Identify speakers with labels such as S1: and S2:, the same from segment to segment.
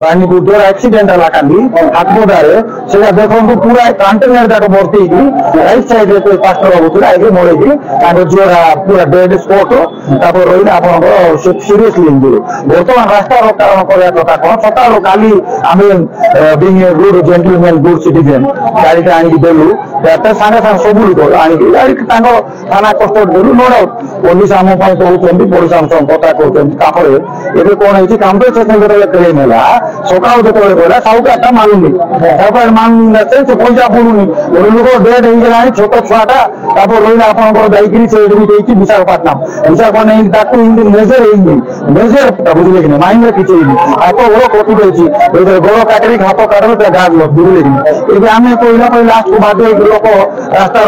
S1: जो एक्सीडेंट हाथमोदारे से देखो पूरा कंटेनर जाक भर्ती राइट साइड रे कोई पास्टर बाबू था आगे मरे जोड़ा पूरा डेड स्पॉट रही आप सीरियसली इंजुरी बर्तमान रास्ता कारण करा कथा कौन सकाल काली आम being a good gentleman good citizen गाड़ीटा आनिक देलु सागे सागे सब लोग आनिक गाड़ी थाना कस्टडी देलु नो डाउट पुलिस आम कहते पुलिस आम कथा कहते कौन है कम्पेसेसन जो क्लेम है सकाल जो कहला साउकार मानुनी साउकार मान से पैसा पड़ूनी लोक डेड होगा छोट छुआटा रही आप विशाखापट्टनम मेजर मेजर बुझे कि माइंड किसी हाथ गोड़ कटि रही गोड़ काटिक हाथ काट गाज बुझे कि आम कहला लास्ट को बाद लोक रास्ता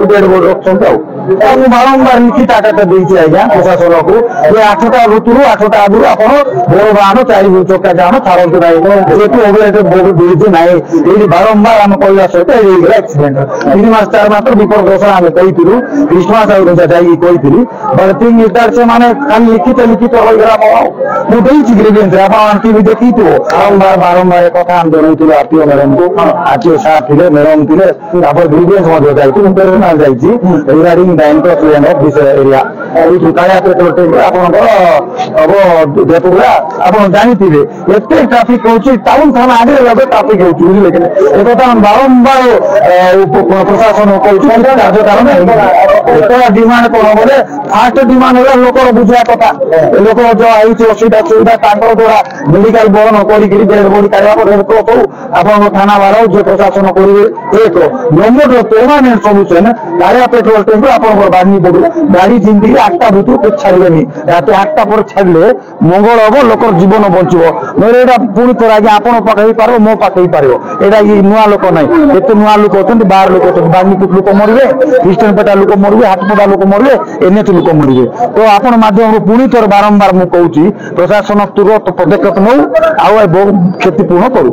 S1: डेड गोड़ रखुच्च बारंबार लिखित आकाश देती आज्ञा प्रशासन को 8टा ऋतु 8टा आगु आप बड़ बाहन 4 चक्का जान छाड़ू ना जेहतु ओभर ब्रिज ना ये बारंबार आम कहला सहित एक्सीडेंट 3 मास 4 मास विपद घोषणा आम कहूँ क्रिसमस कही बट थिंग इज दैट से माने खाली लिखित लिखित मुझे ग्रेवियंस आप टीवी देखी तो बारंबार बारंबार कथा आम जन आरटीओ मैडम को आरटीओ साहब थे मैडम थे grievances regarding the encroachment of this area Kaliya petrol tank आप जानी एत ट्राफिक हो टाउन थाना आगे ट्राफिक हो बुझे कि एक बारंबार प्रशासन कहूँ डिमांड कौन बोले फास्ट डिमांड है लोक बुझा कथा लोक जो आई असुविधा सुविधा द्वारा मेडिकल बहन कर आप थाना बार जो प्रशासन करेंगे एक नंबर permanent solution Kaliya petrol tank आप बानी पड़ू गाड़ी जिंदगी 8टा भितर छाड़े रात 8टा पर छाड़े मंगल हम लोक जीवन बचो मेरे यहाँ पुणी थोड़ा आगे आप पाखे पार मो पाखे पार यहाँ नुआ लोक ना एत नुआ लोक अच्छा बाहर लोक अच्छा बागनीपुर लोक मरवे ख्रीष्टानपेटा लोक मरवे हाटपदा लोक मरवे एनएच लोक मरवे तो आपण माध्यम पुणी थर बारंबार मुझे कहूँ प्रशासन तुरंत पदक्षेप नौ आ क्षतिपूर्ण करू।